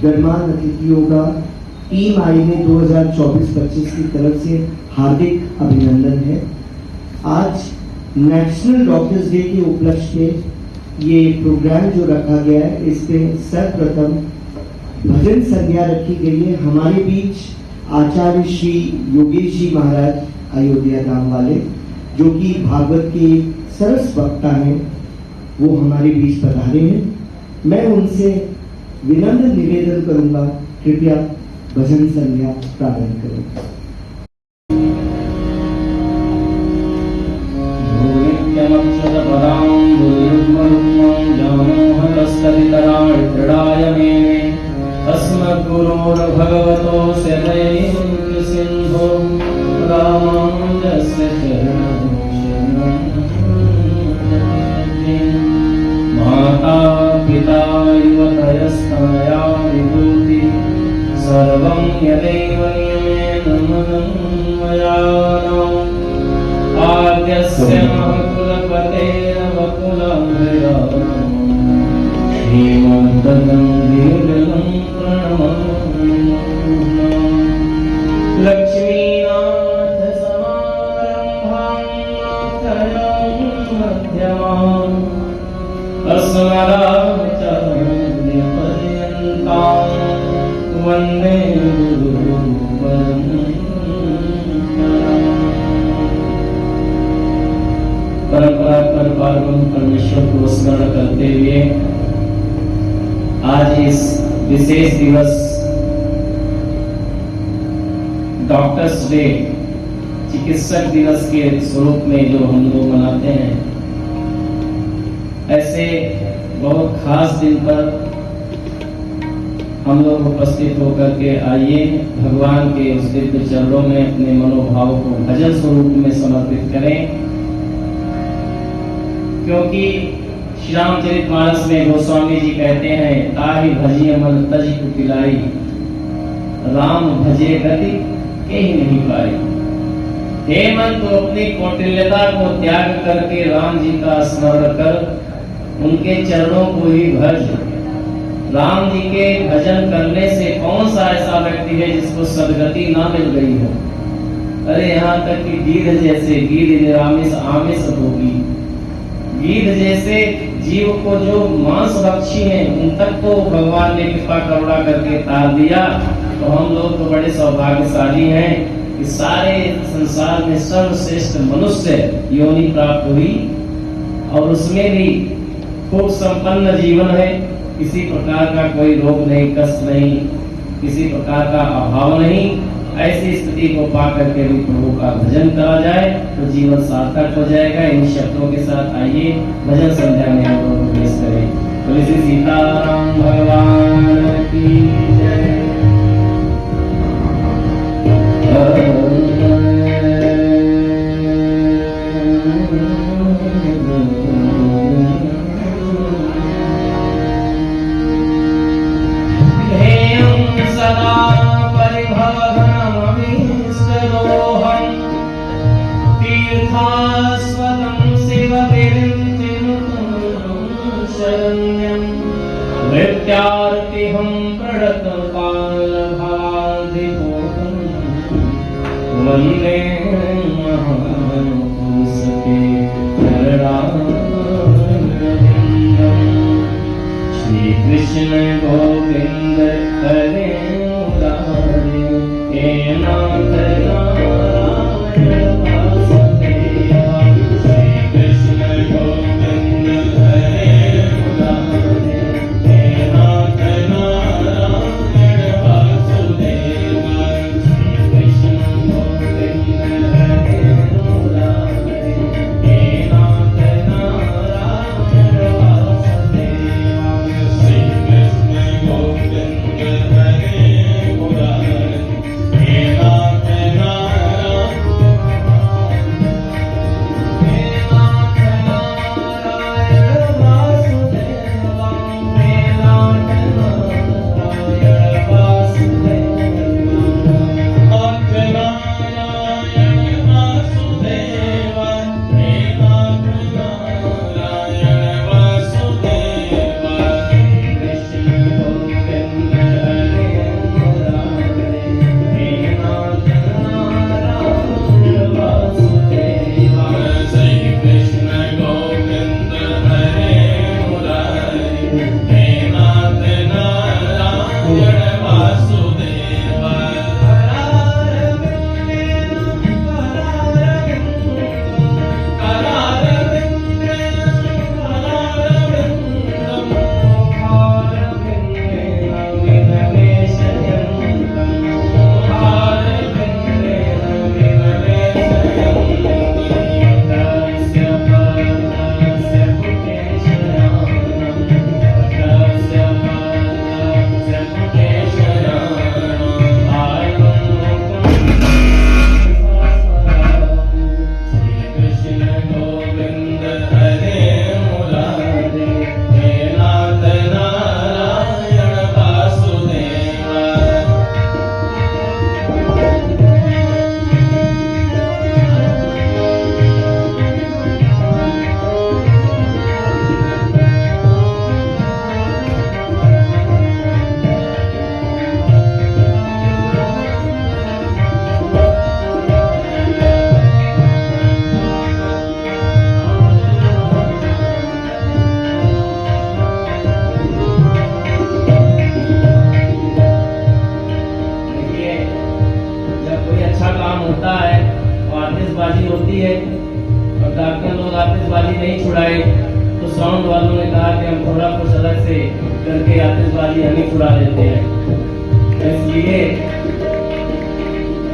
गणमान्य अतिथियों का टीम आई में 2024-25 की तरफ से हार्दिक अभिनंदन है। आज नेशनल डॉक्टर्स डे के उपलक्ष्य में ये प्रोग्राम जो रखा गया है, इस पे सर्वप्रथम भजन संध्या रखी गई है। हमारे बीच आचार्य श्री योगेश जी महाराज अयोध्या धाम वाले, जो कि भागवत के सरस वक्ता हैं, वो हमारे बीच पधारे हैं। मैं उनसे विनम्र निवेदन करूंगा, कृपया भजन संध्या प्रारंभ करें। अस्मद्गुरोर्भगवतो सदैव सिन्धो रामानुजस्य माता पिता युवतयस्तनया विभूति सर्वं यदैव नियमेन मन्मयानाम् आद्यस्य महकुलपतेर्वकुलभयानाम् श्रीमद्गङ्गेरं प्रणमामि। लक्ष्मीनाथ समारम्भां मध्यमाम् अस्मदाचार्यपर्यन्तां वन्दे परंपरा पर पार्वण परमेश्वर को स्मरण करते हुए आज इस विशेष दिवस डॉक्टर्स डे, चिकित्सक दिवस के स्वरूप में जो हम लोग मनाते हैं, ऐसे बहुत खास दिन पर हम लोग उपस्थित होकर के आइए भगवान के उस दिव्य चरणों में अपने मनोभाव को भजन स्वरूप में समर्पित करें। क्योंकि श्री रामचरितमानस में गोस्वामी जी कहते हैं, ताहि भजिय मन तज कुटिलाई, राम भजे गति के ही नहीं पाई। हे मन, तो अपनी कौटिल्यता को त्याग करके राम जी का स्मरण कर उनके चरणों को ही भज। राम जी के भजन करने से कौन सा ऐसा व्यक्ति है जिसको सदगति ना मिल गई हो। अरे यहाँ तक कि गिद्ध जैसे गिद्ध निरामिष आमिष होगी, गिद्ध जैसे जीव को जो मांस भक्षी हैं, उन तक तो भगवान ने कृपा करुणा करके तार दिया। तो हम लोग तो बड़े सौभाग्यशाली हैं कि सारे संसार में सर्वश्रेष्ठ मनुष्य योनि प्राप्त हुई और उसमें भी खूब संपन्न जीवन है। किसी प्रकार का कोई रोग नहीं, कष्ट नहीं, किसी प्रकार का अभाव नहीं। ऐसी स्थिति को पा करके भी प्रभु का भजन करा जाए तो जीवन सार्थक हो जाएगा। इन शब्दों के साथ आइए भजन संध्या में हम लोग प्रवेश करें। बोले श्री सीताराम भगवान की जय। मृत्यार्तिहं प्रणतकालभाधिपोतं वन्दे महापुरुषते चरणारविन्दम्। श्रीकृष्ण गोविन्द हरे मुरारे, हे नाथ नारायण वासुदेवा। श्रीकृष्ण गोविन्द हरे मुरारे, हे नाथ नारायण वासुदेवा। श्रीकृष्ण गोविन्द हरे मुरारे, हे नाथ नारायण वासुदेवा। श्रीकृष्ण गोविन्द वालों ने कहा कि हम थोड़ा कुछ अलग से करके आतिशबाजी हम ही छुड़ा लेते हैं, तो इसलिए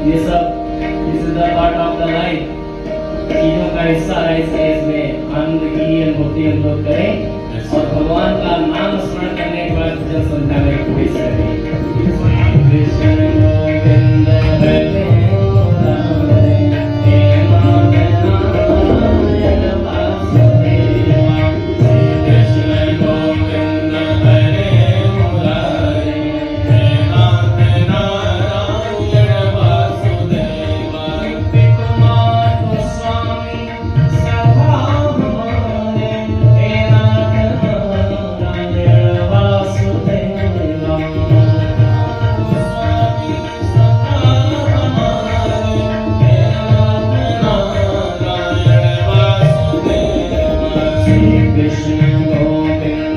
ये सब this is the part of the life, चीजों का हिस्सा है, इसलिए इसमें आनंद की अनुभूति हम लोग करें और भगवान का नाम स्मरण करने के बाद भजन संध्या में प्रवेश करें। कृष्ण गोविंद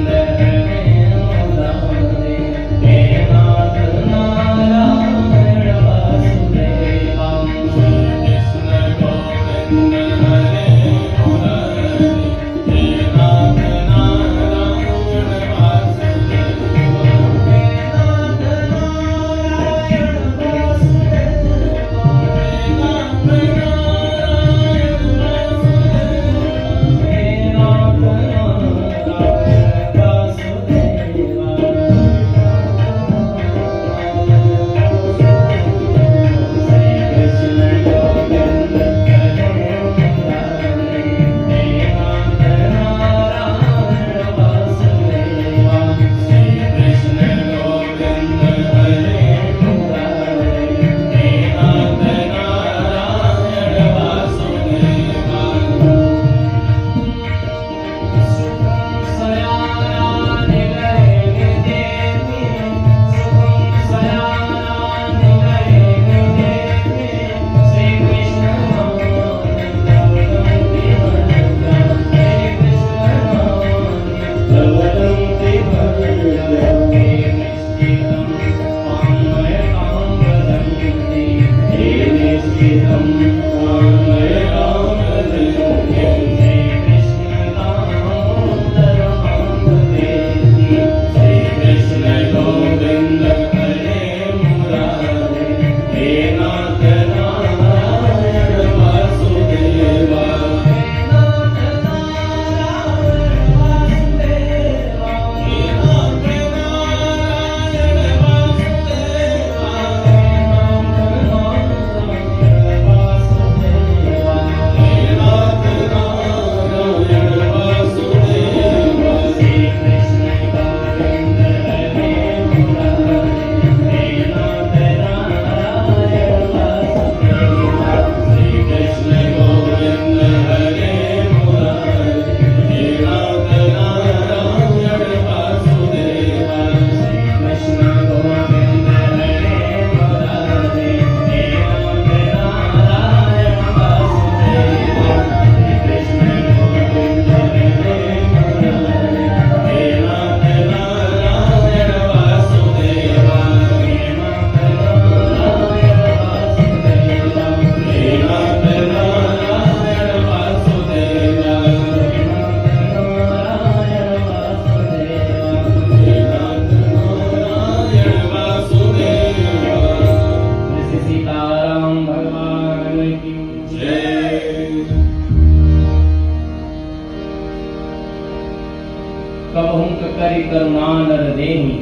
हरे करि करुणा नर देहि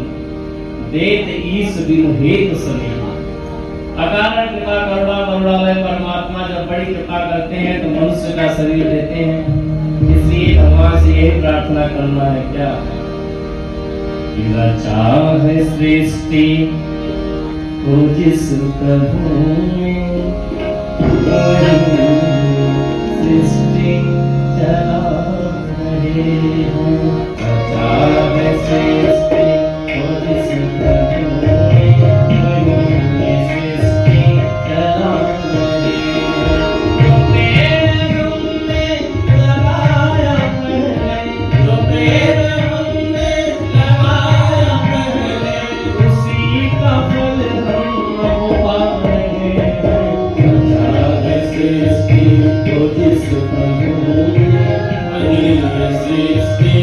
देत ईश बिनु हेत सने। अकारण कृपा करुणा करुणालय परमात्मा जब बड़ी कृपा करते हैं तो मनुष्य का शरीर देते हैं। इसलिए भगवान से यही प्रार्थना करना है क्या, रचा है सृष्टि को जिस प्रभु ने सृष्टि चला रहे हैं। रचा है सृष्टि को जिस प्रभु ने सृष्टि चला रहे हैं। जो पेड़ हमने लगाया पहले, जो पेड़ हमने लगाया पहले, उसी का फल हम पा रहे हैं। रचा है सृष्टि को जिस प्रभु ने सृष्टि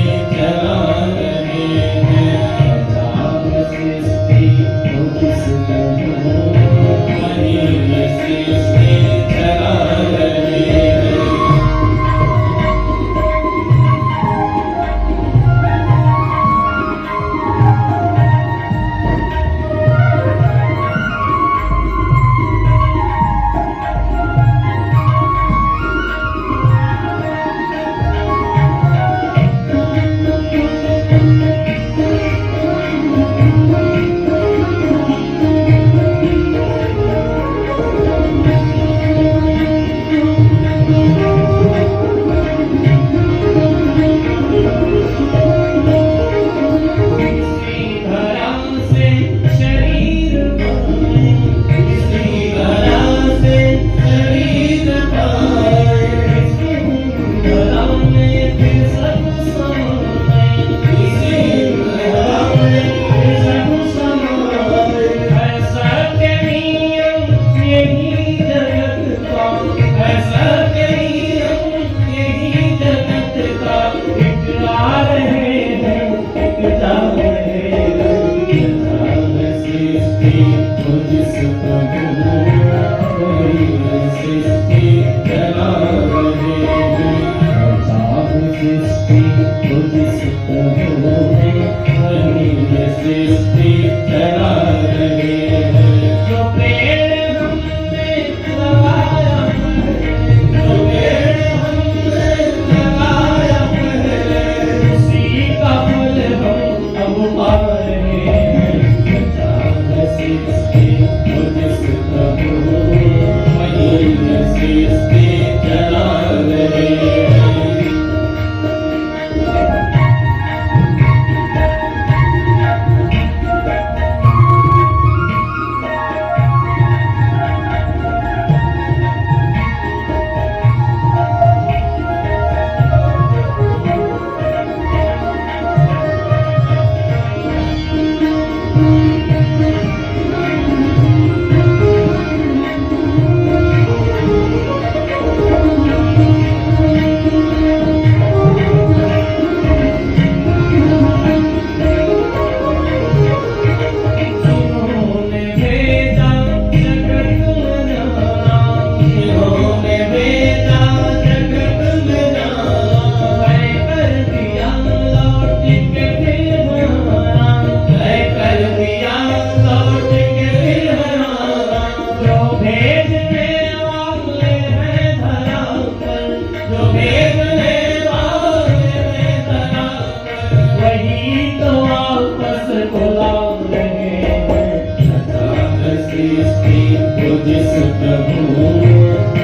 बुला रहे हैं। अचानक सृष्टि को जिस प्रभु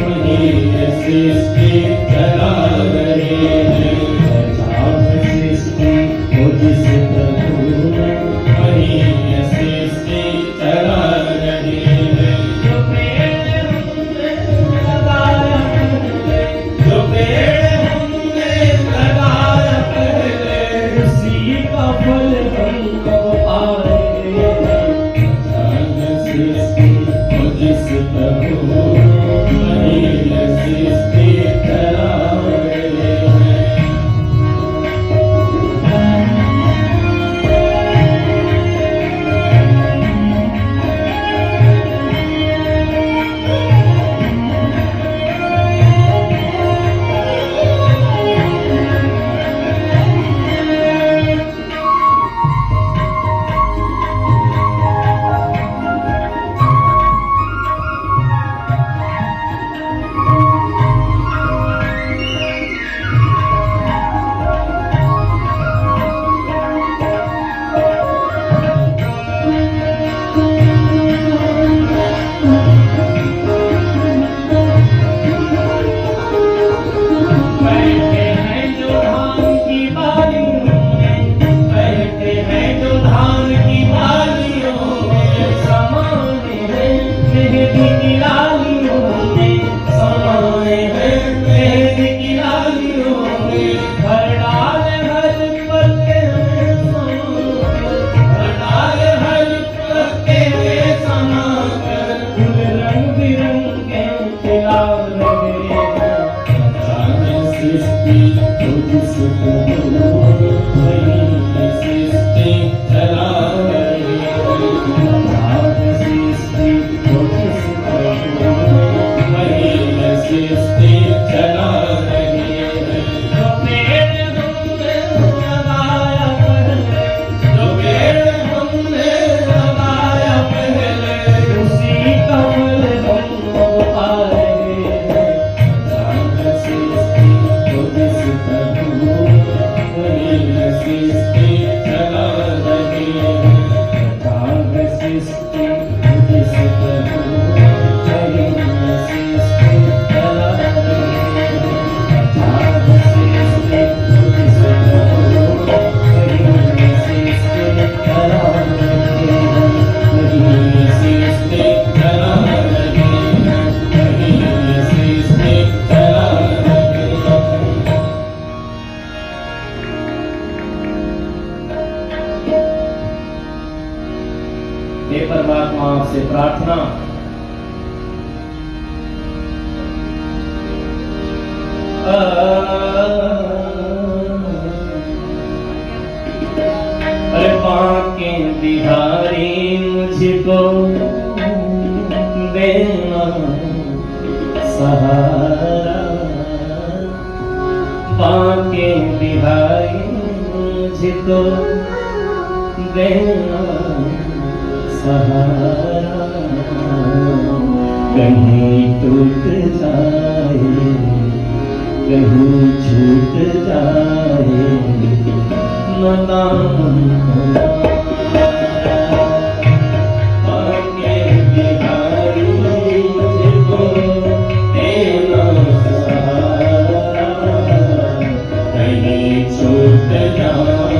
वही सृष्टि चला रहे हैं। अचानक सृष्टि को जिस प्रभु वही सृष्टि चला रहे हैं। जो पेड़ हमने लगाया पहले, जो पेड़ हमने लगाया पहले, उसी का फल हमको पा रहे हैं। अचानक सृष्टि को जिस प्रभु वही सृष्टि चला रहे हैं। बैठे हैं जो धान की बालियों में, बैठे हैं जो धान की बालियों में, समाए हैं मेहंदी की लालियों में, समाए हैं मेहंदी की लालियों में। हर डाल हर पत्ते में समाकर, हर डाल हर पत्ते में समाकर, फूल रंग बिरंगे खिला रहे हैं। अचानक सृष्टि को जिस प्रभु वही सृष्टि चला रहे हैं। अचानक सृष्टि को जिस प्रभु वही सृष्टि चला रहे हैं। जो पेड़ हमने लगाया पहले, जो पेड़ हमने लगाया पहले, उसी का फल हमको पा रहे हैं। अचानक सृष्टि को जिस प्रभु वही सृष्टि चला रहे हैं। अचानक सृष्टि को जिस प्रभु वही सृष्टि चला रहे हैं। अचानक सृष्टि को जिस प्रभु वही सृष्टि चला रहे हैं। वही सृष्टि चला रहे हैं। वही सृष्टि चला रहे हैं। हे परमात्मा, आपसे प्रार्थना, अरे बांके बिहारी मुझको देना सहारा, बांके बिहारी मुझको देना सहारा। कहीं टूट जाए, कहीं छूट जाए, न दामन हमारा। आगे बिहारी मुझको देना सहारा, कहीं छूट जाए,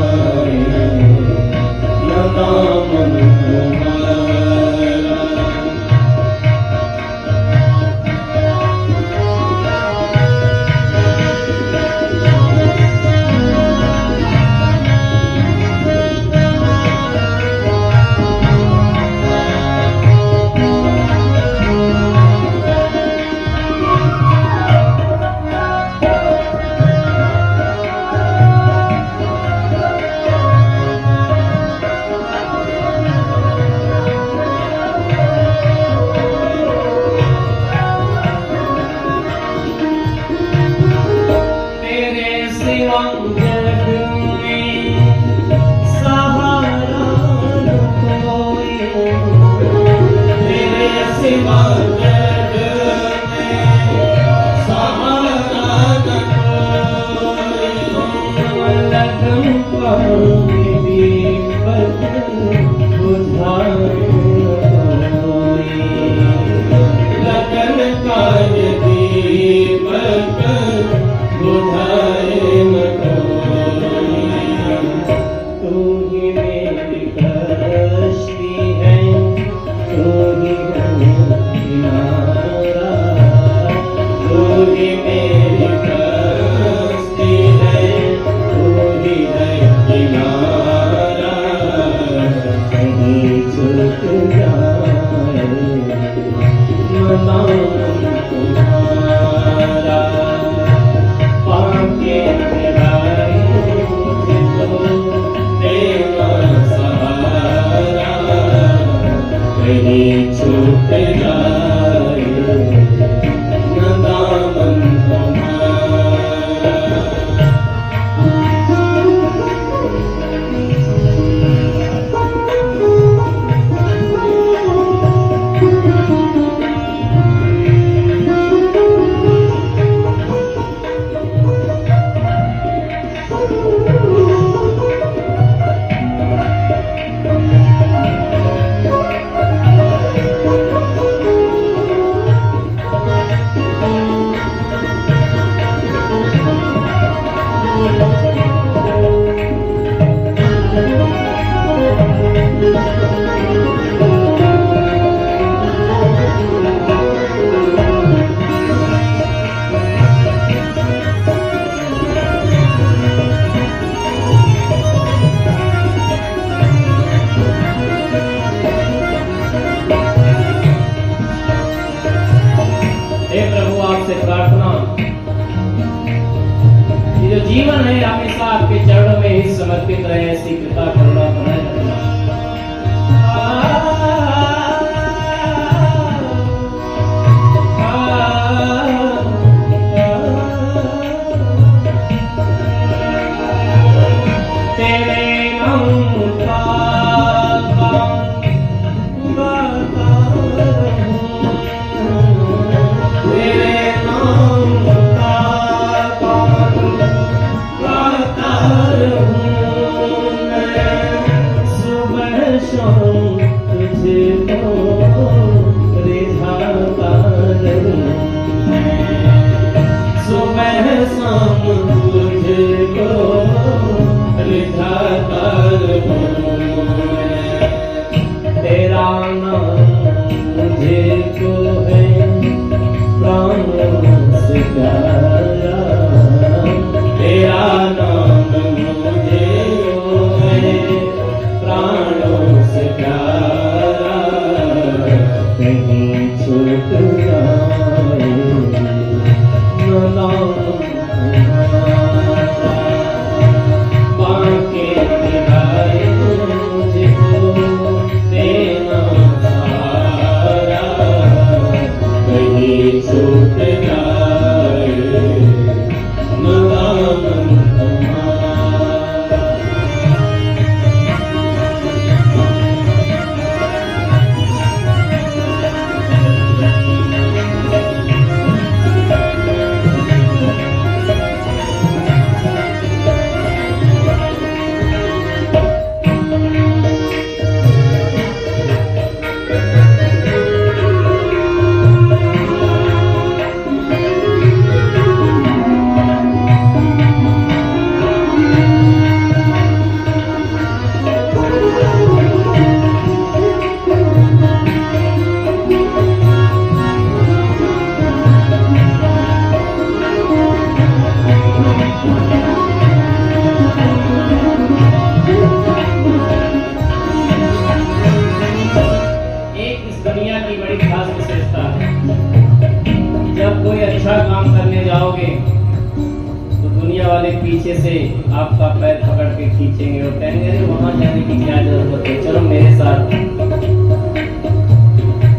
न दामन हमारा। नाम का गाता रहूं, तेरे नाम का गाता रहूं मैं, सुबह शाम तुझको रिझाता रहूं, सुबह शाम तुझको रिझाता रहूं, तेरा नाम मुझको है प्राणों से प्यारा, तेरा नाम मुझे है प्राणों से प्यारा, कहीं छूट जाए न नाम तुम्हारा, बांके निभाए मुझको देना सहारा, कहीं छूट जाए न नाम तुम्हारा। पीछे से आपका पैर पकड़ के खींचेंगे और कहेंगे अरे वहां जाने की क्या जरूरत है, चलो मेरे साथ,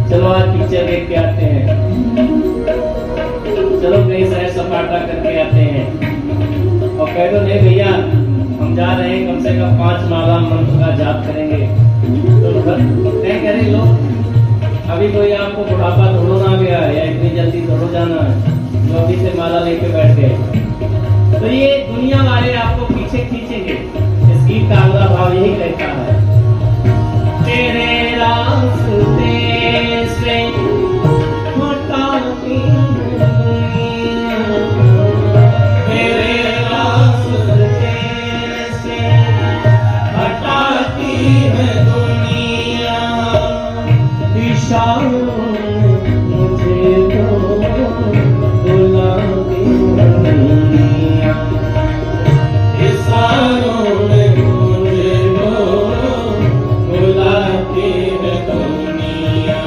चलो आज पिक्चर देख के आते हैं, चलो कहीं सैर सपाटा करके आते हैं, और कह दो नहीं भैया हम जा रहे हैं, कम से कम 5 माला मंत्र का जाप करेंगे, तो कहेंगे अरे लो अभी कोई आपको बुढ़ापा थोड़ा ना गया है या इतनी जल्दी थोड़ा जाना है जो अभी से माला लेके बैठ गए। तो ये दुनिया वाले आपको पीछे खींचेंगे। इस गीत का अगला भाव यही कहता है, तेरे रास्ते से हटाती तेरे रास्ते से हटाती है दुनिया, इशारों मुझे तो बुलाती दुनिया, इशारों में मुझे तो बुलाती है दुनिया,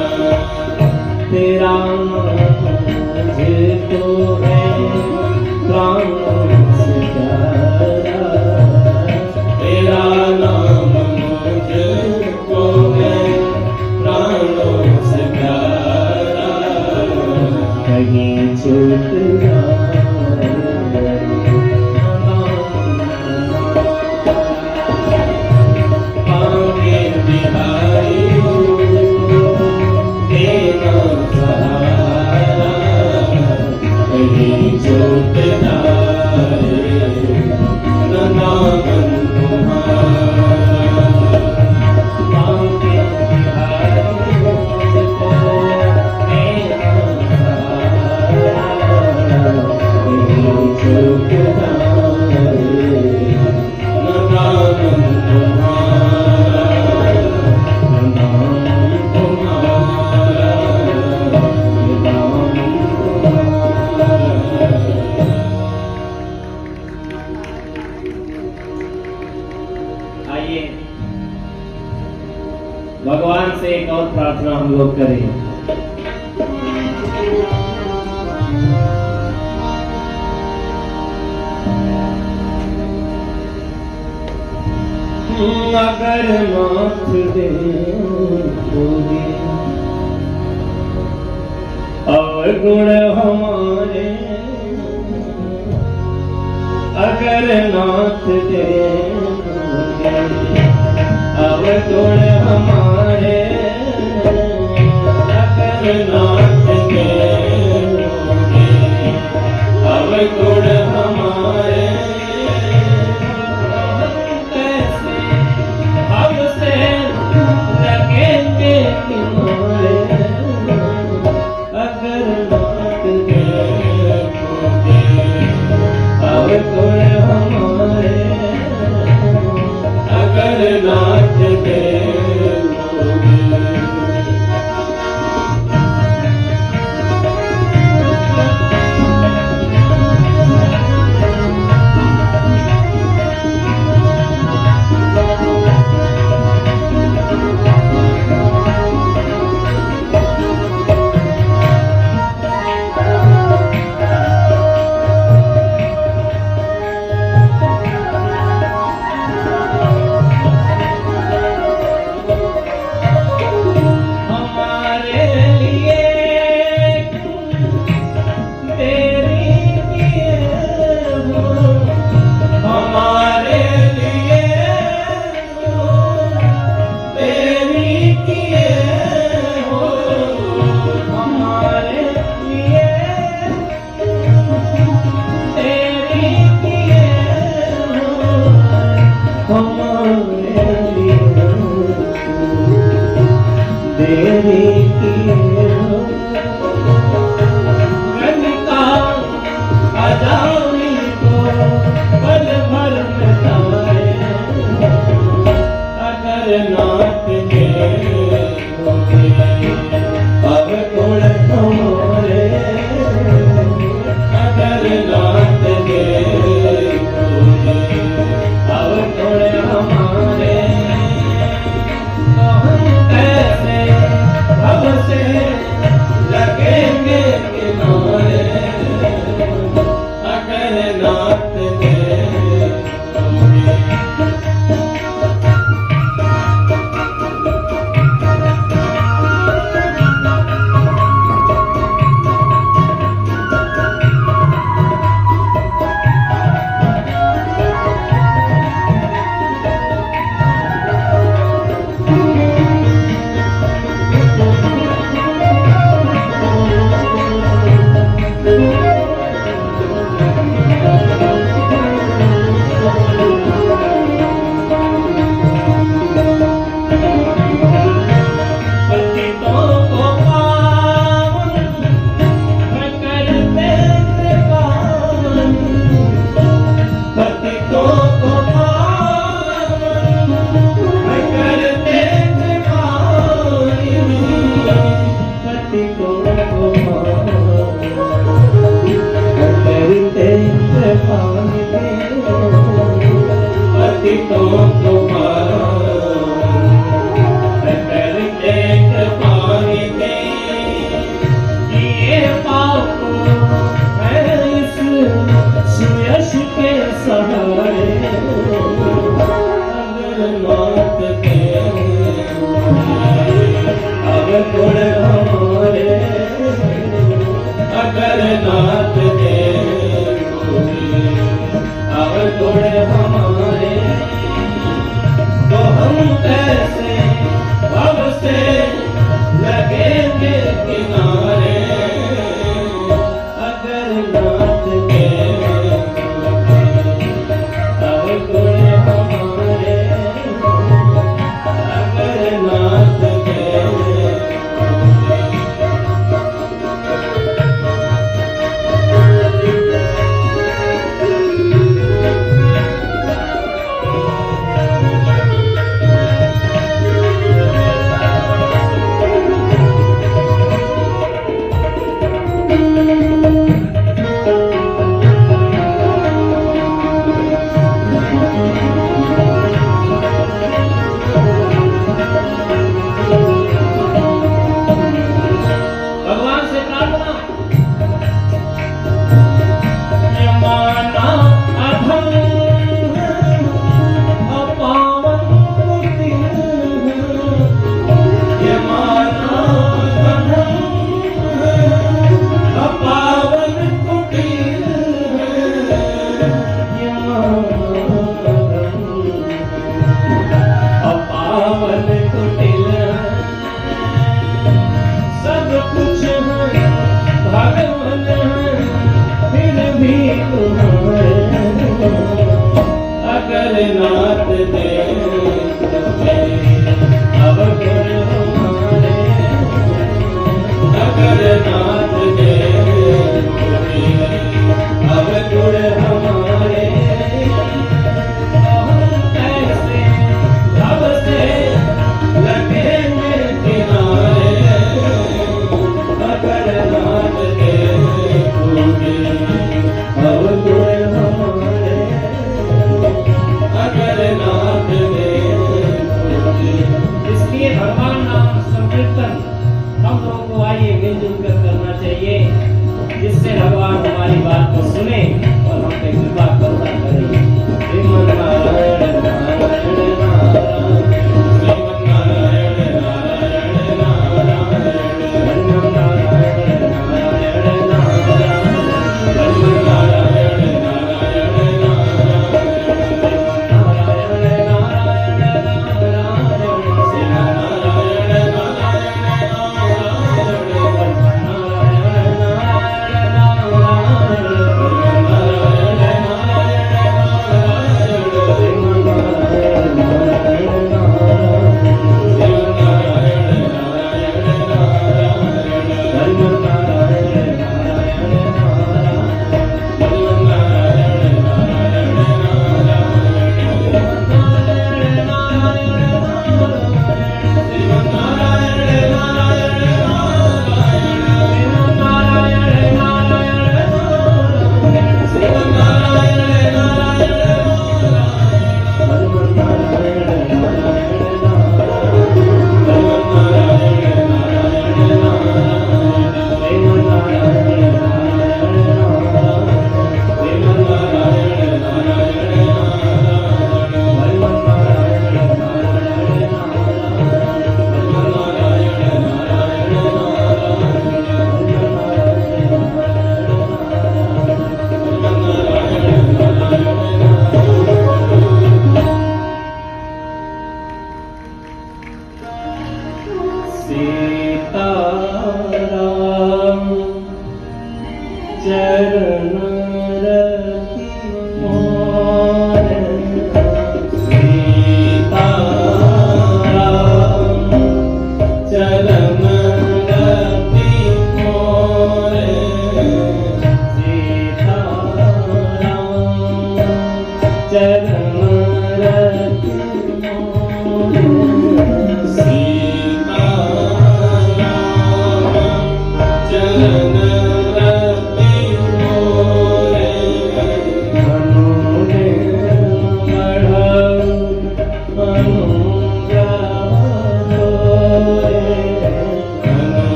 तेरा मुझे तो है प्राणों से प्यारा, तेरा नाम मुझे को है प्राणों से प्यारा, कहीं छूट जाए बांके निभाए मुझको देना सहारा, कहीं छूट जाए न नाम तुम्हारा, बांके निभाए मुझको देना सहारा, कहीं छूट जाए न नाम तुम्हारा, न नाम तुम्हारा, न नाम तुम्हारा। आइए भगवान से एक और प्रार्थना हम लोग करें। अगर नाथ दे दोगे अवगुण हमारे, अगर नाथ दे दोगे तुण हमारे अगर नाथ के होगे, अब तुण हमारे कैसे हमसे लगेंगे किनारे, अगर नाथ के होगे, अब तुण हमारे अगर नाथ के होगे।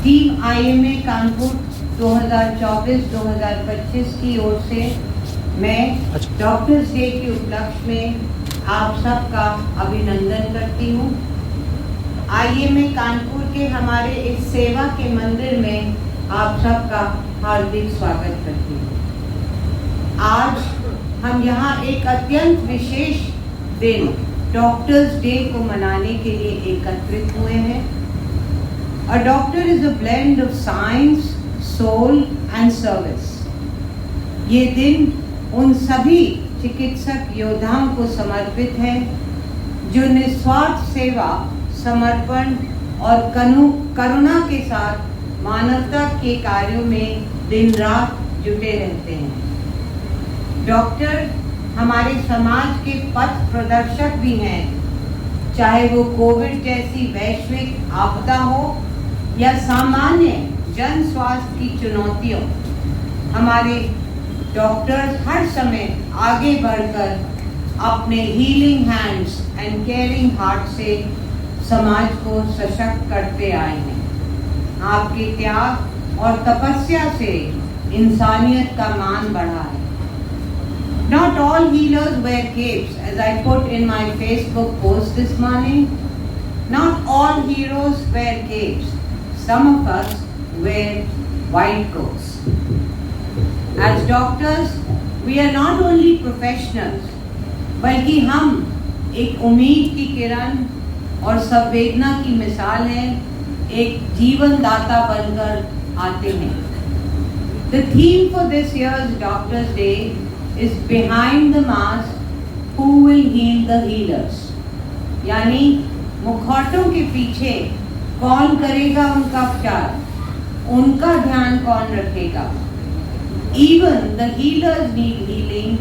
टीम IMA कानपुर 2024-2025 की ओर से मैं डॉक्टर्स डे के उपलक्ष्य में आप सबका अभिनंदन करती हूँ। IMA कानपुर के हमारे इस सेवा के मंदिर में आप सबका हार्दिक स्वागत करती हूँ। आज हम यहाँ एक अत्यंत विशेष दिन डॉक्टर्स डे को मनाने के लिए एकत्रित हुए हैं। A doctor is a blend of science, soul and service. ये दिन उन सभी चिकित्सक योद्धाओं को समर्पित है जो निस्वार्थ सेवा, समर्पण और करुणा के साथ मानवता के कार्यों में दिन रात जुटे रहते हैं। डॉक्टर हमारे समाज के पथ प्रदर्शक भी हैं, चाहे वो कोविड जैसी वैश्विक आपदा हो या सामान्य जन स्वास्थ्य की चुनौतियों। हमारे डॉक्टर्स हर समय आगे बढ़कर अपने healing hands and caring heart से समाज को सशक्त करते आए हैं। आपके त्याग और तपस्या से इंसानियत का मान बढ़ा है। Not all healers wear capes, as I put in my Facebook post this morning. Not all heroes wear capes. Some of us wear white coats. As doctors, we are not only professionals, बल्कि हम एक उम्मीद की किरण और संवेदना की मिसाल हैं, एक जीवन दाता बनकर आते हैं। The theme for this year's Doctors' Day is behind the mask, who will heal the healers? यानी मुखौटों के पीछे कौन करेगा उनका उपचार, उनका ध्यान कौन रखेगा। Even the healers need healing,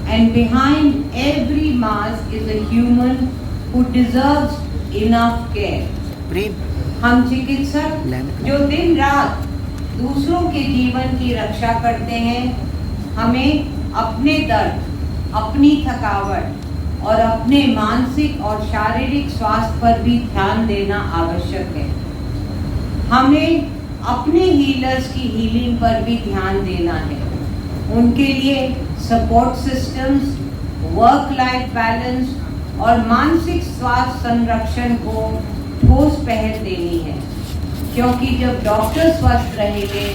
and behind every mask is a human who deserves enough care. हम चिकित्सक जो दिन रात दूसरों के जीवन की रक्षा करते हैं, हमें अपने दर्द, अपनी थकावट और अपने मानसिक और शारीरिक स्वास्थ्य पर भी ध्यान देना आवश्यक है। हमें अपने हीलर्स की हीलिंग पर भी ध्यान देना है। उनके लिए support systems, work life balance और मानसिक स्वास्थ्य संरक्षण को ठोस पहल देनी है, क्योंकि जब डॉक्टर स्वस्थ रहेंगे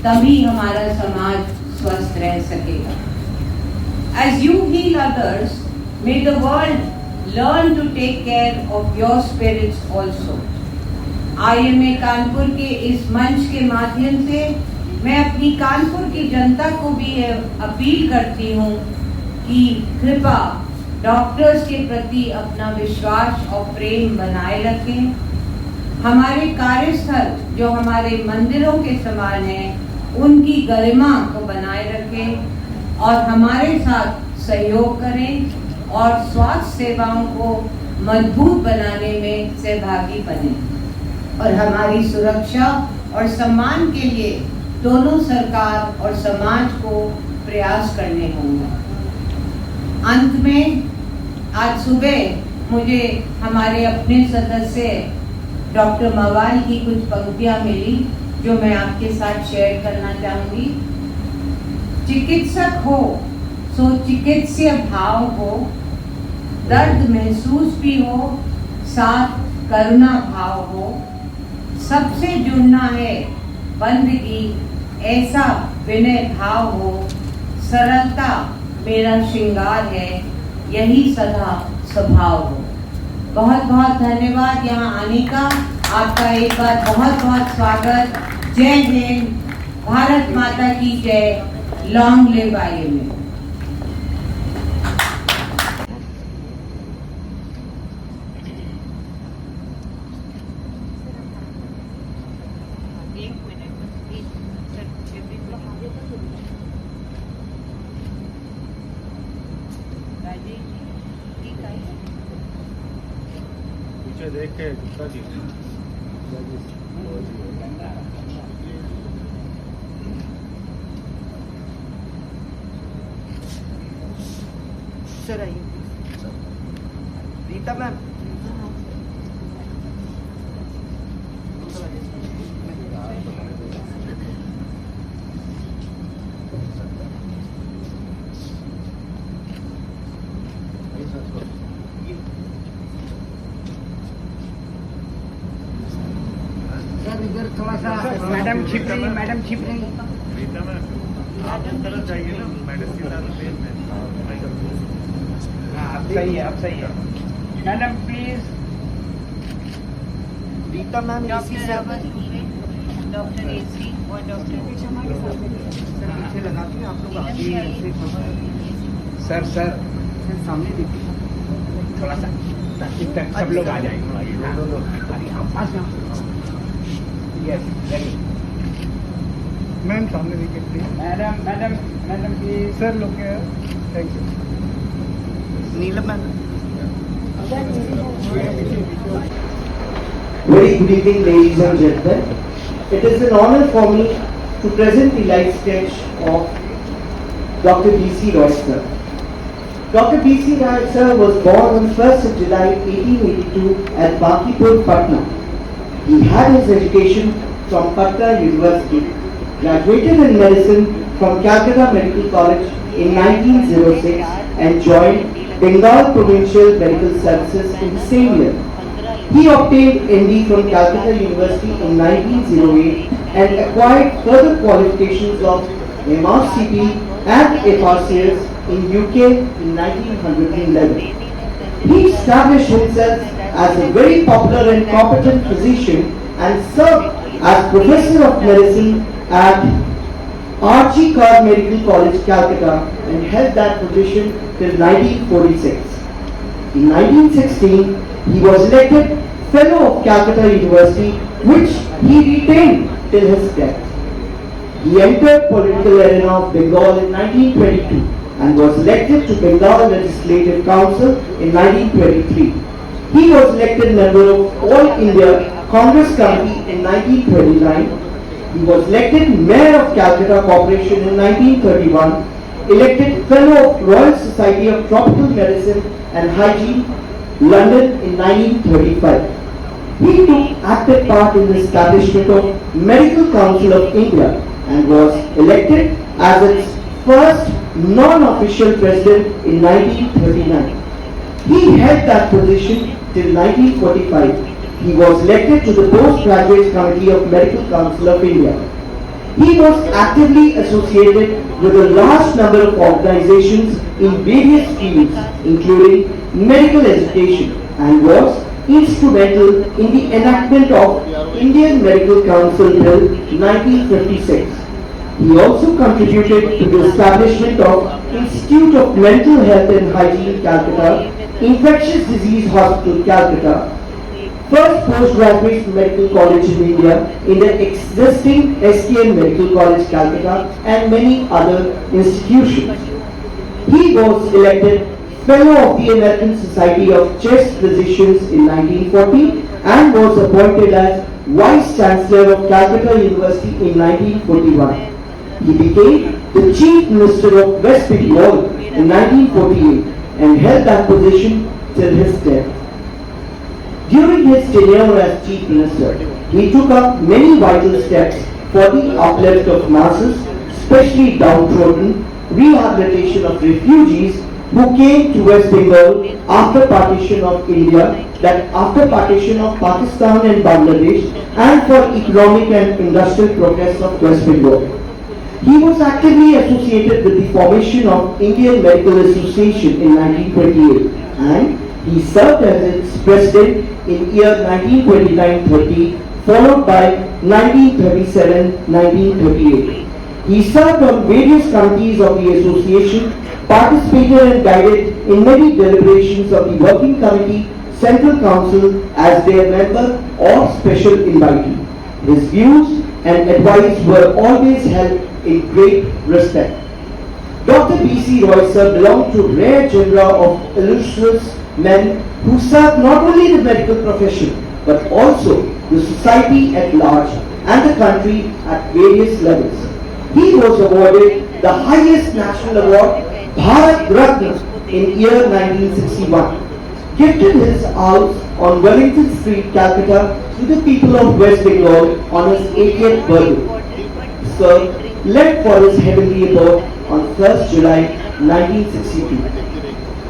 तभी हमारा समाज स्वस्थ रह सकेगा। As you heal others, may the world learn to take care of your spirits also. IMA Kanpur के इस मंच के माध्यम से मैं अपनी कानपुर की जनता को भी अपील करती हूँ कि कृपया डॉक्टर्स के प्रति अपना विश्वास और प्रेम बनाए रखें। हमारे कार्यस्थल जो हमारे मंदिरों के समान हैं, उनकी गरिमा को बनाए रखें और हमारे साथ सहयोग करें और स्वास्थ्य सेवाओं को मजबूत बनाने में सहभागी बने और हमारी सुरक्षा और सम्मान के लिए दोनों सरकार और समाज को प्रयास करने होंगे। अंत में आज सुबह मुझे हमारे अपने सदस्य डॉक्टर मवाल की कुछ पंक्तियां मिली जो मैं आपके साथ शेयर करना चाहूंगी। चिकित्सक हो सो चिकित्सीय भाव हो, दर्द महसूस भी हो साथ करुणा भाव हो, सबसे जुड़ना है बंदगी ऐसा विनय भाव हो, सरलता मेरा श्रृंगार है यही सदा स्वभाव हो। बहुत बहुत धन्यवाद यहाँ आने का, आपका एक बार बहुत बहुत स्वागत। जय हिंद, भारत माता की जय, लॉन्ग लिव IMA। पीछे देख के गुप्ता जी सर आइए रीता मैम। इधर थोड़ा सा मैडम छिप रही, मैडम छिप रही। रीता मैम आप इस तरफ जाइए ना, मैडम की तरफ पेज में। हाँ अब सही है, अब सही है। Madam please. रीता मैम इसी से डॉक्टर AC और डॉक्टर पीछे लगाती हैं आप लोग आगे ऐसे सर सर सामने देखिए थोड़ा सा, ताकि तक सब लोग आ जाएंगे। हाँ, पास में। Yes very. मैम सामने देखिए please. Madam madam madam please. Sir लोग thank you. Neelam ma'am. Very good evening, ladies and gentlemen. It is an honor for me to present the life sketch of Dr. B.C. Roy sir. Dr. B.C. Roy sir was born on 1st of July 1882 at Bakipur, Patna. He had his education from Patna University, graduated in medicine from Calcutta Medical College in 1906 and joined Bengal Provincial Medical Services in the same year. He obtained MD from Calcutta University in 1908 and acquired further qualifications of MRCP and FRCS in UK in 1911. He established himself as a very popular and competent physician and served as Professor of Medicine at R.G. Kar Medical College, Calcutta, and held that position till 1946. In 1916, he was elected Fellow of Calcutta University, which he retained till his death. He entered political arena of Bengal in 1922 and was elected to Bengal Legislative Council in 1923. He was elected member of All India Congress Committee in 1929. He was elected Mayor of Calcutta Corporation in 1931, elected Fellow of Royal Society of Tropical Medicine and Hygiene, London in 1935. He took active part in the establishment of Medical Council of India and was elected as its first non-official president in 1939. He held that position till 1945. He was elected to the Postgraduate Committee of Medical Council of India. He was actively associated with a large number of organizations in various fields, including medical education, and was instrumental in the enactment of Indian Medical Council Bill 1956. He also contributed to the establishment of Institute of Mental Health and Hygiene, Calcutta, Infectious Disease Hospital, Calcutta, first postgraduate medical college in India in the existing SKM Medical College, Calcutta, and many other institutions. He was elected Fellow of the American Society of Chest Physicians in 1940 and was appointed as Vice Chancellor of Calcutta University in 1941. He became the Chief Minister of West Bengal in 1948 and held that position till his death. During his tenure as Chief Minister, he took up many vital steps for the uplift of masses, especially downtrodden, rehabilitation of refugees who came to West Bengal after partition of India, that after partition of Pakistan and Bangladesh, and for economic and industrial progress of West Bengal. He was actively associated with the formation of Indian Medical Association in 1928 and he served as its president in year 1929-30, followed by 1937-1938. He served on various committees of the association, participated and guided in many deliberations of the Working Committee, Central Council as their member or special invitee. His views and advice were always held in great respect. Dr. B.C. Roy sir belonged to rare genre of illustrious men who served not only the medical profession but also the society at large and the country at various levels. He was awarded the highest national award, Bharat Ratna, in year 1961. Gifted his house on Wellington Street, Calcutta to the people of West Bengal on his 80th birthday. Sir left for his heavenly abode on 1st July 1962.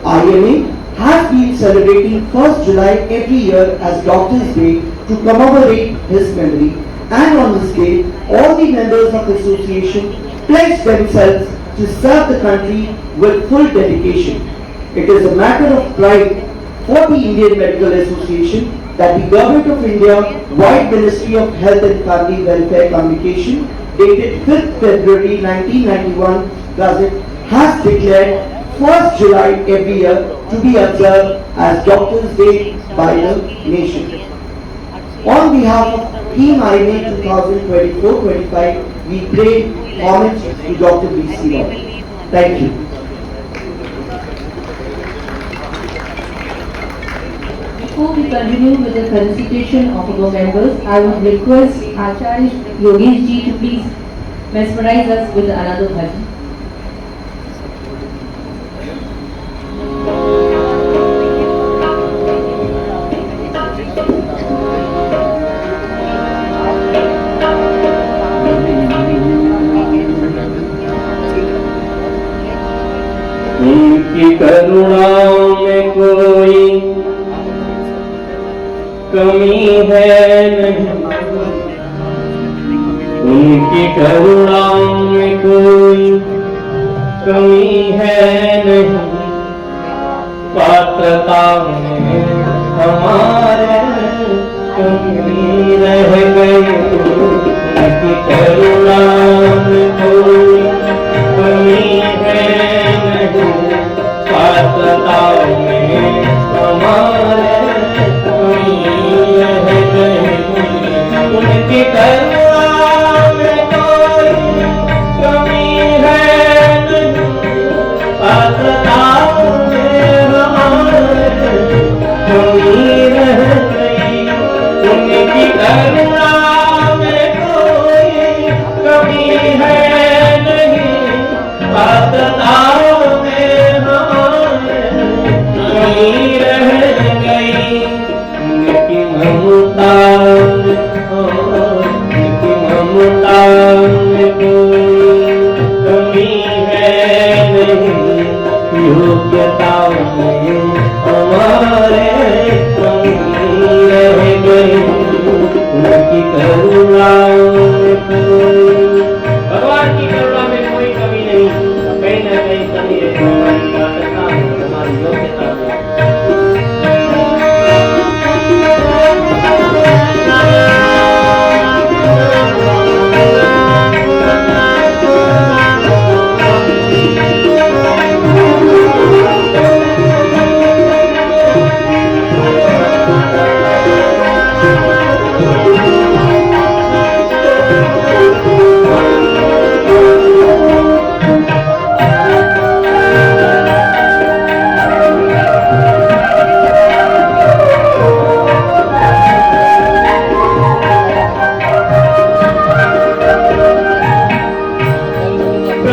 IMA has been celebrating 1st July every year as Doctor's Day to commemorate his memory, and on this day all the members of the association pledge themselves to serve the country with full dedication. It is a matter of pride for the Indian Medical Association that the Government of India, White Ministry of Health and Family Welfare Communication, dated 5th February 1991, Gazette, has declared 1st July every year to be observed as Doctor's Day by the nation. On behalf of Team IMA 2024-25, we pay homage to Dr. B.C. Roy. Thank you. Before we continue with the felicitation of our members, I would request Acharya Yogesh ji to please mesmerize us with another bhajan. उनकी करुणा में कोई कमी है नहीं, उनकी करुणा में कोई कमी है नहीं, पात्रता में हमारे कमी रह गई। उनकी करुणा में कोई कमी है नहीं, पात्रता में हमारे उनकी करुणा में कोई कमी है नहीं, पात्रता में हमारे कमी रह गई। उनकी करुणा में कोई कमी है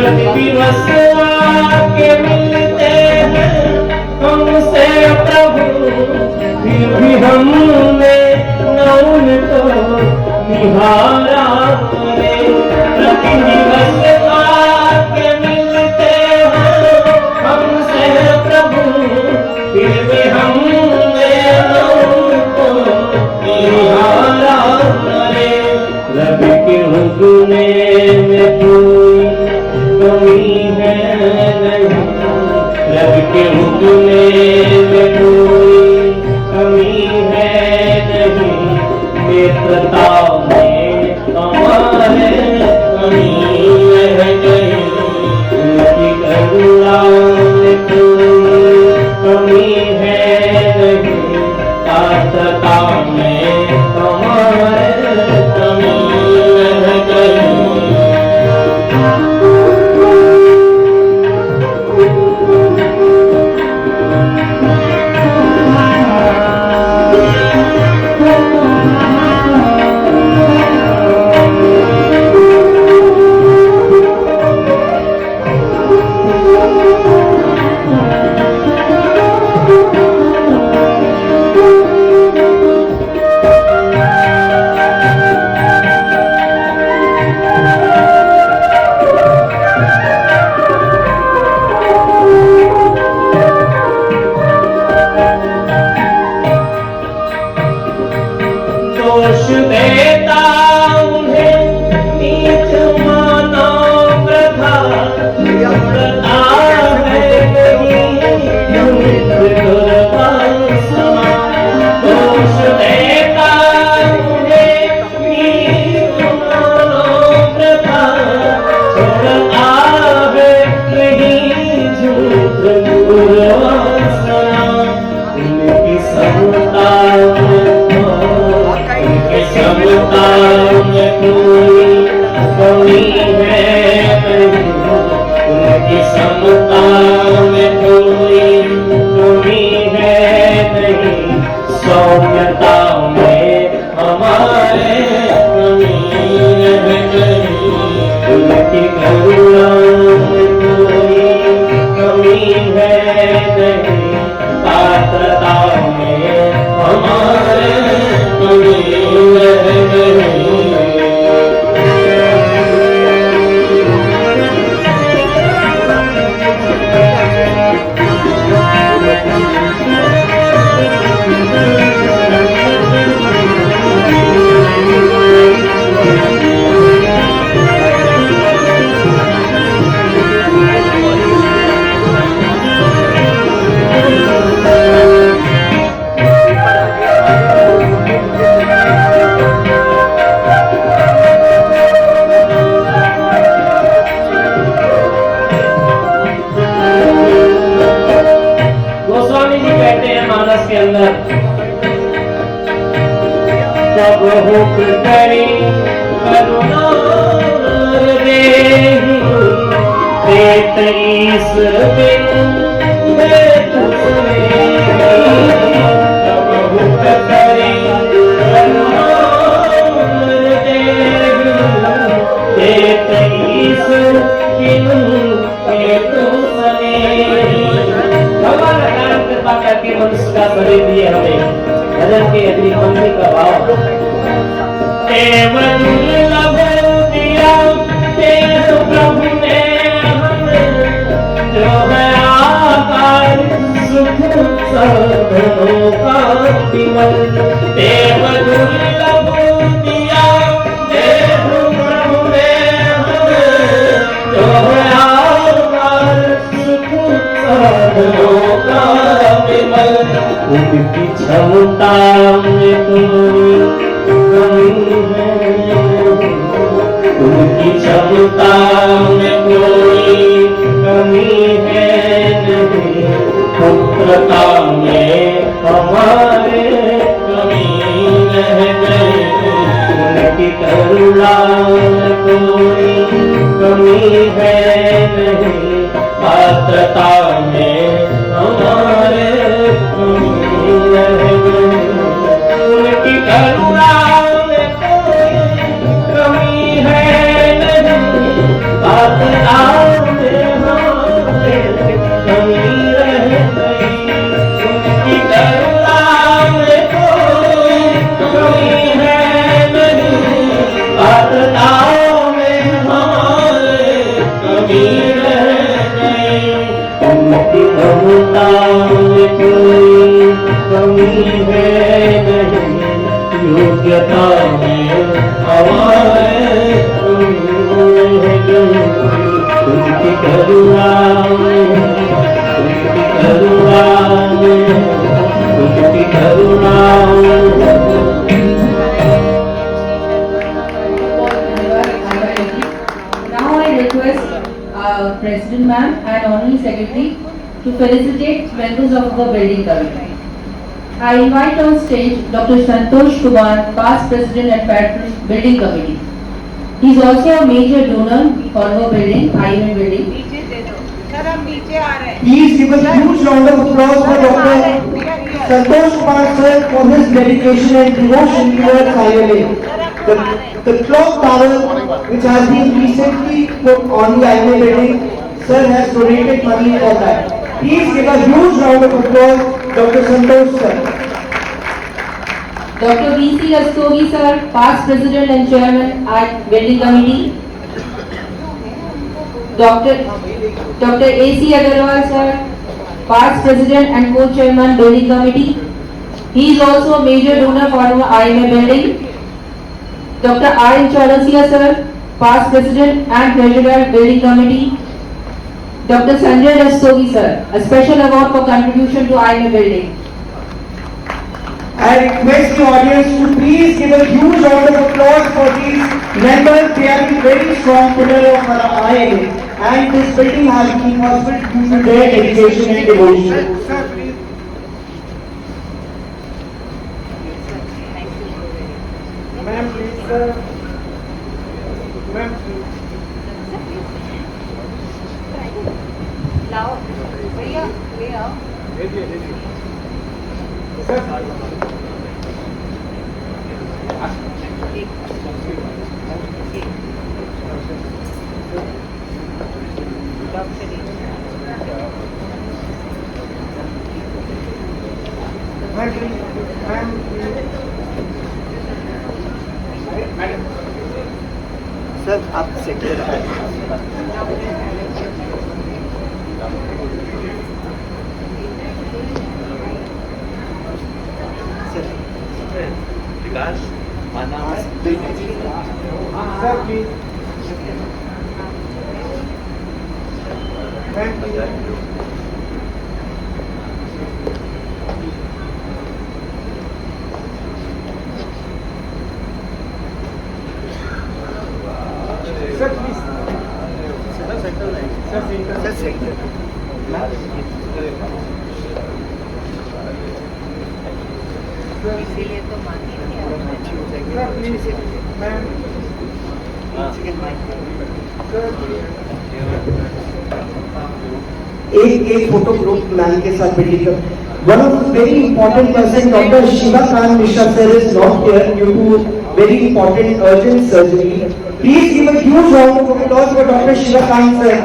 प्रतिदिवस आके मिलते हैं हमसे प्रभु, फिर भी हमने न उनको निहारा रे। प्रतिदिवस आके मिलते हैं हमसे प्रभु, फिर भी हमने न उनको निहारा रे। रब के हुक्म में कोई कमी है नहीं, रब के हुक्म में कोई कमी है नहीं, मित्रता में हमारे कमी है नहीं, उनकी करुणा में कोई कमी है नहीं, आत्मता में हमारे कमी है नहीं। दोष देता उन्हें नीच मानो प्रथा, प्रथा है यही दुर्वासना। दोष देता उन्हें नीच मानो प्रथा, प्रथा है यही झूठ दुर्वासना। उनकी समता समता में कोई कमी है नहीं, उनकी समता में कोई कमी है नहीं, सौम्यता में हमारे कमी है नहीं, उनकी करुणा में कोई कमी है नहीं, पात्रता में हमारे कमी है नहीं। गोस्वामी जी कहते हैं मानस के अंदर, सब हुक करी करुणा देहि, देत ईस बिन देत सुनेहि। सब हुक करी करुणा देहि, देत ईस बिन देत सुनेहि। भगवान अकारण कृपा करके मनुष्य का शरीर दिए हमें, भजन के अग्नि पंक्ति का भाव। देव दुर्लभ दिया देव प्रभु ने हमें, जो है आकार सुख साधनों का विमल। देव दुर्लभ दिया देव प्रभु ने हमें, जो है आकार सुख साधनों का विमल। उनकी क्षमता में कोई कमी है, उनकी क्षमता में कोई कमी है नहीं, पुत्रता में हमारे कमी है नहीं, उनकी करुणा में कोई कमी है नहीं, पात्रता में हमारे कमी है नहीं, उनकी करुणा में कोई कमी है नहीं, पात्रता करता कोई कमी है नहीं, योग्यता में हमारे उनकी करुणा उनकी करुणा उनकी करुणा। Now I request President Ma'am and Honorary Secretary to felicitate members of the building committee. I invite on stage Dr. Santosh Kumar, past President and Patron, Building Committee. He is also a major donor for our building, IMA building. नीचे दे दो sir, हम नीचे आ रहे हैं। Please give a huge round of applause for Dr. Santosh Kumar sir for his dedication and devotion towards IMA. The clock tower which has been recently put on the IMA building, sir has donated money for that. Please give a huge round of applause, Dr. Santosh sir. Dr. V.C. Rastogi sir, past President and Chairman at Building Committee. Dr. A.C. Agarwal sir, past President and Co-Chairman Building Committee. He is also a major donor for our IMA building. Dr. R.N. Chaurasia sir, past President and Treasurer Building Committee. Dr. Sanjay Rastogi sir, a special award for contribution to IMA building. I request the audience to please give a huge round of applause for these members. They are the very strong pillar of our IMA, and this building has been possible due to their dedication and devotion. Sir, please. Ma'am, please, sir. Ma'am, please. लाओ भैया, ले आओ। Sir. Ma'am, please. Ma'am, please. Madam. Sir, आप secretary विकास माना sir please thank you sir please sir centre sir centre इसीलिए तो मानी sir please ma'am एक फोटो ग्रुप मैम के साथ बिल्डिंग का one of the very important person, Dr. Shivakant Mishra sir is not here due to very important urgent surgery. Please give a huge round of applause for Dr. Shivakant sir.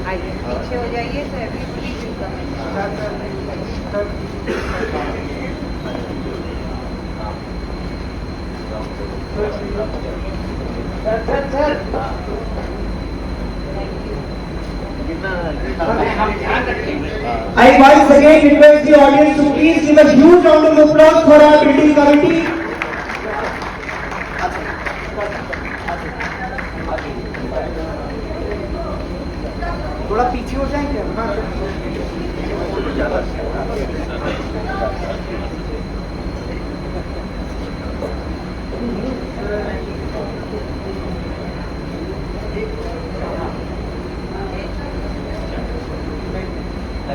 आइए पीछे हो जाइए तो everybody I once again request the audience to please give a huge round of applause for our building committee. थोड़ा पीछे हो जाएंगे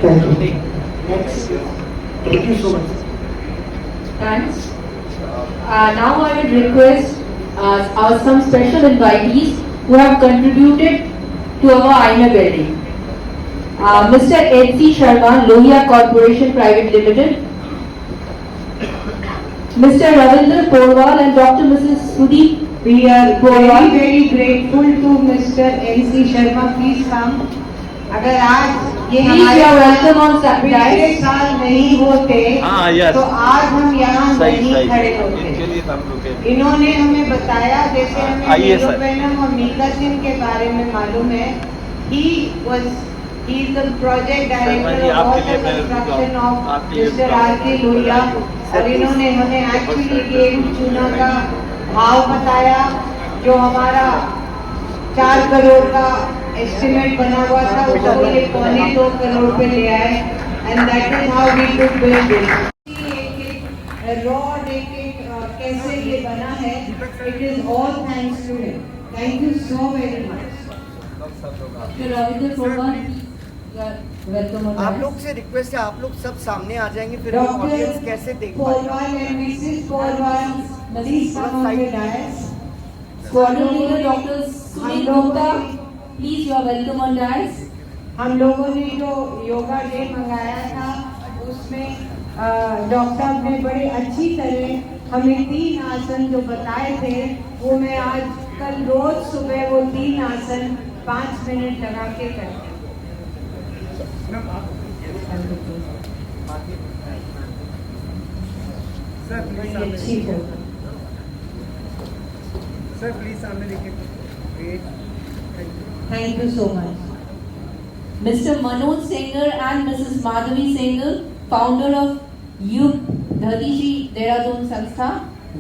Thank you. Next. Thank you so much. Thanks. Now I will request some special invitees who have contributed to our IMA building. Mr. H.C. Sharma, Lohia Corporation Private Limited. Mr. Ravindra Porwal and Dr. Mrs. Sudeep. We are Porwal. very grateful to Mr. N.C. Sharma. Please come. अगर आज ये Please, you are welcome on पिछले dais. साल नहीं होते हाँ, yes. तो आज हम यहाँ सही नहीं सही खड़े होते। इनके लिए तो हम रुके। इन्होंने हमें बताया, जैसे हमें आइए सर। नीलोफेनम और मीका सिंह के बारे में मालूम है। He is the project director ji, of all आपके the लिए मैं construction of आपके लिए Mr. R.K. लोहिया, और इन्होंने हमें एक्चुअली गेम चूना का भाव बताया, जो हमारा 4 करोड़ का एस्टिमेट बना हुआ था, उसको ये 2.25 करोड़ पे ले आए, and that is how we could build this. Road एक कैसे ये बना है, it is all thanks to him. Thank you so very much. Dr. Ravindra Provaz, you are welcome on आप dais. लोग से रिक्वेस्ट है, आप लोग सब सामने आ जाएंगे, फिर ऑडियंस कैसे देख पाएगा। Porwal and Mrs. Porwal, please come on the dais. Squadron leader Dr. Sunil Gupta, please you are welcome on dais. हम लोगों ने जो योगा डे मंगाया था, उसमें डॉक्टर साहब ने बड़े अच्छी तरह हमें 3 आसन जो बताए थे, वो मैं आज कल रोज सुबह वो 3 आसन 5 मिनट लगा के करती हूँ। सर प्लीज बड़ी सामने अच्छी देखिए। होगा। सर प्लीज सामने देखिए। Great, thank you. Thank you so much. Mr. Manoj Sengher and Mrs. Madhavi Sengher, founder of Youth Dhatishi Dehradun Sanstha.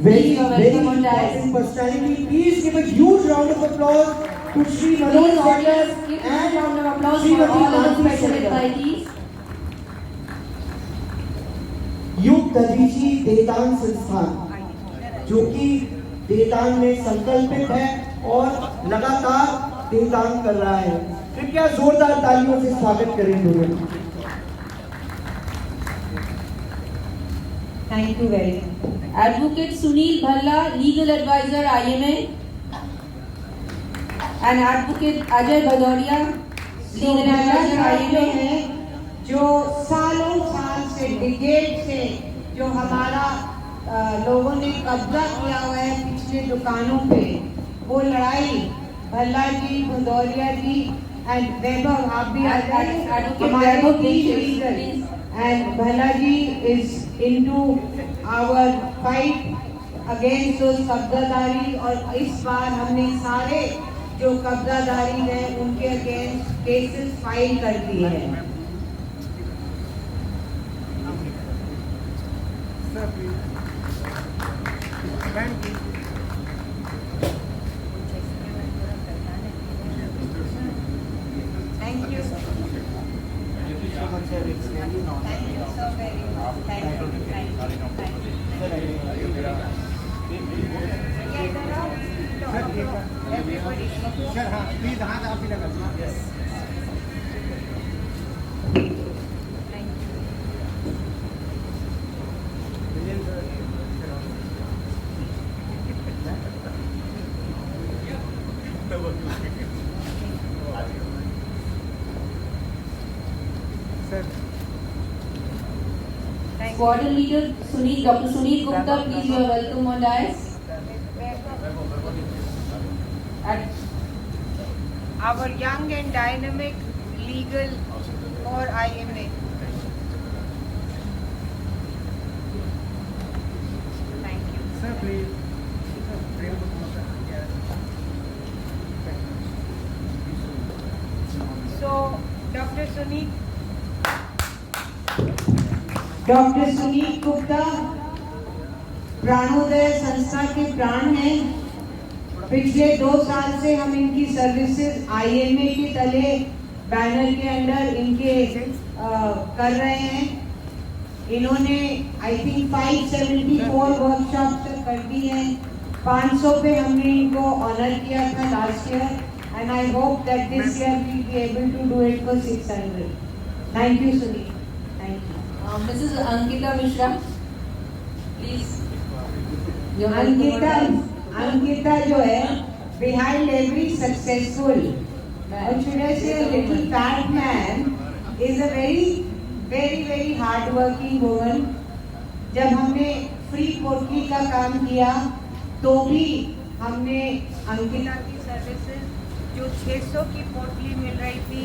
Please you are welcome on dais. personality. Please give a huge round of applause to Shri Manoj Please Sengher audience give a round of applause for Srimati all our Madhavi special Sengher. invitees. युग दधीची देदान संस्थान, जो कि देदान में संकल्पित है और लगातार देदान कर रहा है। कृपया जोरदार तालियों से स्वागत करें दोनों। Thank you very much. Advocate Sunil Bhalla, legal advisor IMA, and Advocate Ajay Bhadoria, legal advisor IMA. है जो सालों साल से डिकेड से जो हमारा लोगों ने कब्जा किया हुआ है पिछले दुकानों पे, वो लड़ाई भल्ला जी, भदौरिया जी एंड वैभव, आप भी आ जाइए। Advocate हमारे Vaibhav, तीन please. Legal and Bhalla ji is into our fight against those कब्जादारी, और इस बार हमने सारे जो कब्जादारी हैं उनके अगेंस्ट केसेस फाइल कर दिए हैं। Sir please, thank you. Thank you. Thank you so very much. Thank you. Everybody. Sir हाँ प्लीज, हाथ आप ही लगा दीजिए। Sir Squadron leader Sunil, Dr. Sunil Gupta, please you are welcome on dais. At Our young and dynamic legal for IMA. Thank you. Sir please, So, doctor Sunil Gupta Pranoday संस्था के प्राण हैं। पिछले 2 साल से हम इनकी सर्विसेज IMA के तले बैनर के अंडर इनके कर रहे हैं। इन्होंने आई थिंक 574 वर्कशॉप तक कर दी हैं। 500 पे हमने इनको ऑनर किया था last year, and I hope that this year we will be able to do it for 600. Thank you, Sunil. Thank you. Mrs. Ankita Mishra, please. Ankita जो है, behind every successful, or should I say a little fat man, is a very hard working woman. जब हमने free पोटली का काम किया तो भी हमने अंकिता की सर्विसेज जो 600 की पोटली मिल रही थी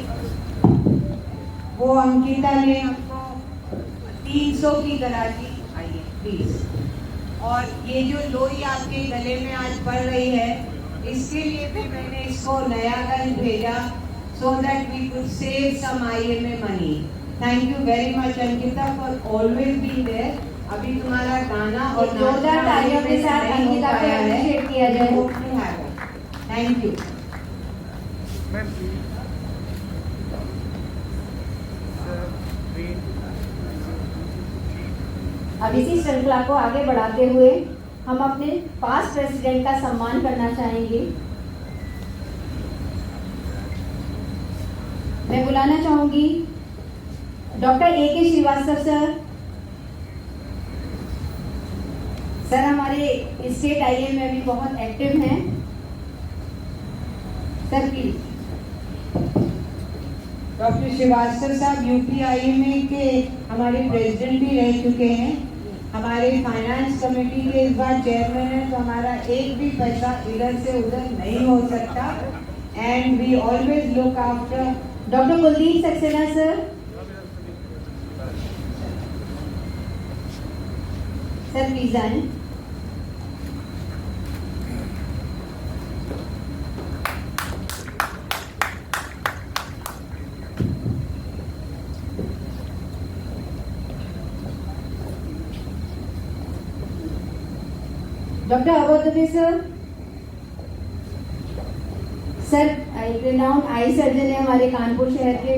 वो अंकिता ने हमको 300 की कराची। आइए प्लीज। और ये जो लोई आपके गले में आज पड़ रही है, इसके लिए भी मैंने इसको नयागंज भेजा, so that we could save some IMA money. Thank you very much Ankita for always being there. अभी तुम्हारा गाना और जोरदार तालियों के साथ अंकिता को appreciate किया जाए। Thank you. मैम अब इसी श्रृंखला को आगे बढ़ाते हुए हम अपने पास्ट प्रेसिडेंट का सम्मान करना चाहेंगे। मैं बुलाना चाहूंगी doctor A.K. Srivastava sir. Sir हमारे स्टेट IAM में अभी बहुत एक्टिव हैं। Sir please. डॉक्टर श्रीवास्तव साहब UPIMA के हमारे प्रेसिडेंट भी रह चुके हैं, हमारे फाइनेंस कमेटी के इस बार चेयरमैन है, तो हमारा एक भी पैसा इधर से उधर नहीं हो सकता। And we always look after. Doctor Kuldeep Saxena sir. Sir please आए। Doctor Awadh Dubey sir. Sir renowned eye surgeon है हमारे कानपुर शहर के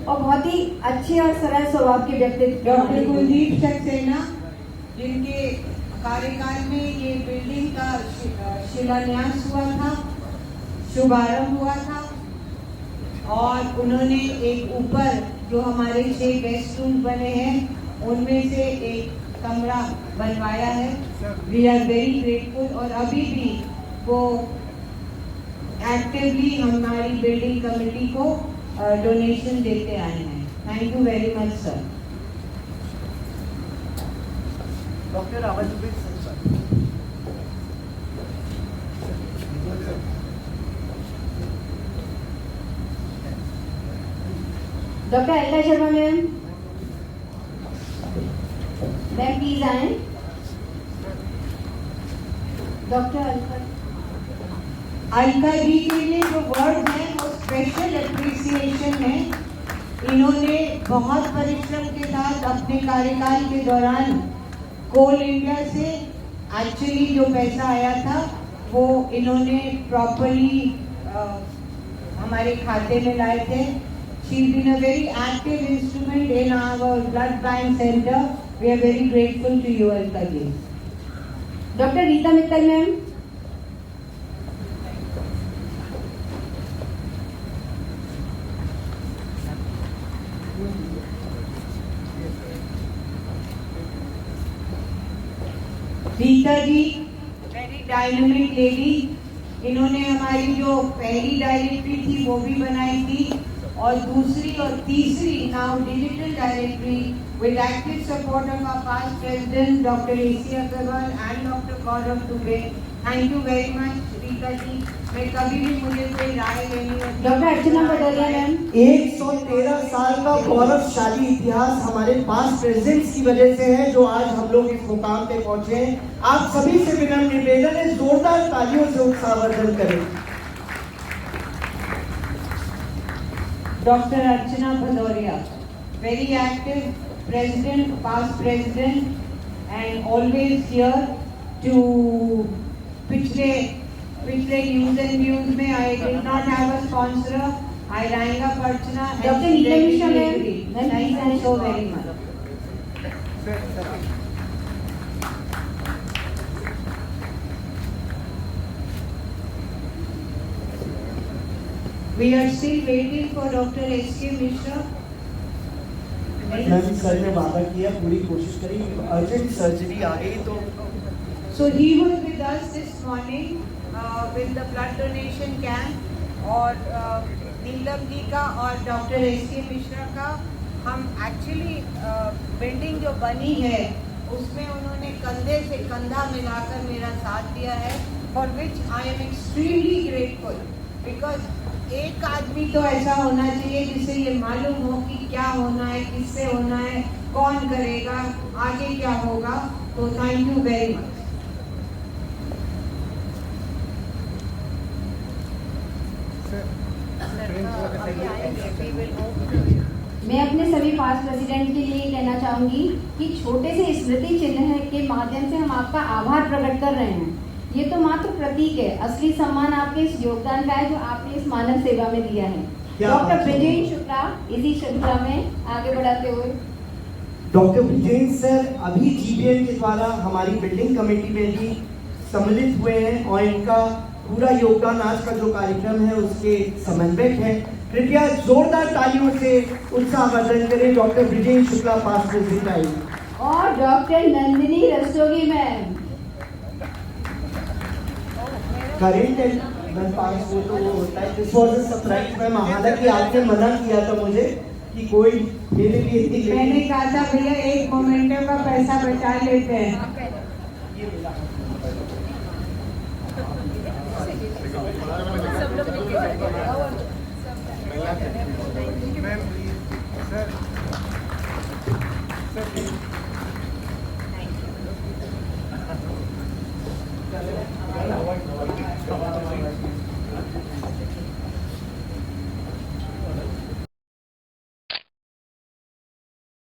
और बहुत ही अच्छे और सरल स्वभाव के व्यक्तित्व। डॉक्टर कुलदीप सक्सेना, जिनके कार्यकाल में ये बिल्डिंग का शिलान्यास हुआ था, शुभारंभ हुआ था, और उन्होंने एक ऊपर जो हमारे 6 गेस्ट रूम बने हैं उनमें से एक कमरा बनवाया है। We are very grateful. और अभी भी वो एक्टिवली हमारी बिल्डिंग कमेटी को डोनेशन देते आए हैं। Thank you very much sir. Doctor Awadh Dubey sir. Doctor Alka Sharma ma'am. Ma'am please आए। डॉक्टर अलका जी के लिए जो वर्ड है वो स्पेशल एप्रिसिएशन है। इन्होंने बहुत परिश्रम के साथ अपने कार्यकाल के दौरान कोल इंडिया से एक्चुअली जो पैसा आया था वो इन्होंने प्रॉपरली हमारे खाते में लाए थे। She has been a very active instrument in our blood bank center. We are very grateful to you, Alka ji. Doctor Rita Mittal ma'am. Rita ji very dynamic lady. इन्होंने हमारी जो पहली डायरेक्टरी थी वो भी बनाई थी, और दूसरी और तीसरी now digital directory with active support of our past president Dr. A.C. Agarwal and Dr. Gaurav Dubey. Thank you very much Rita ji. मैं कभी भी मुझे कोई राय लेनी होती। डॉक्टर अर्चना भदौरिया मैम। 113 साल का गौरवशाली इतिहास हमारे पास प्रेसिडेंट्स की वजह से है जो आज हम लोग इस मुकाम पे पहुंचे हैं। आप सभी से विनम्र निवेदन है, जोरदार तालियों से उत्साहवर्धन करें। Dr. Archana Bhadauria, very active president, past president, and always here to पिछले news and views में I did not have a sponsor. I rang up Archana and Dr. she Neela Mishra really ma'am. agreed. Ma'am, Thank please you so stand. very much. We are still waiting for Dr. S.K. Mishra. Ma'am sir ने वादा किया, पूरी कोशिश करी, urgent surgery आ गई तो। So he was with us this morning with the blood donation camp, और नीलम जी का और डॉक्टर S.K. मिश्रा का हम एक्चुअली बिल्डिंग जो बनी है उसमें उन्होंने कंधे से कंधा मिलाकर मेरा साथ दिया है, for which I am extremely grateful, because एक आदमी तो ऐसा होना चाहिए जिसे ये मालूम हो कि क्या होना है, किससे होना है, कौन करेगा, आगे क्या होगा। तो थैंक यू वेरी मच। मैं अपने सभी पास्ट प्रेसिडेंट के लिए कहना चाहूंगी कि छोटे से स्मृति चिन्ह के माध्यम से हम आपका आभार प्रकट कर रहे हैं। ये तो मात्र प्रतीक है, असली सम्मान आपके इस योगदान का है जो आपने इस मानव सेवा में दिया है। डॉक्टर ब्रिजेश शुक्ला इसी श्रृंखला में आगे बढ़ाते हुए। डॉक्टर ब्रिजेश सर अभी जीबीएम के द्वारा हमारी बिल्डिंग कमेटी में भी सम्मिलित हुए हैं और इनका पूरा योगदान आज का जो कार्यक्रम है उसके समन्वयक है। कृपया जोरदार तालियों से उत्साहवर्धन करें doctor Brijesh Shukla past president और doctor Nandini Rastogi ma'am. Current and past वो तो वो होता है। This was a surprise ma'am, हालांकि आपने मना किया था मुझे कि कोई मेरे लिए इतनी मैंने कहा था भैया एक मोमेंटो का पैसा बचा लेते हैं। Ma'am sir sir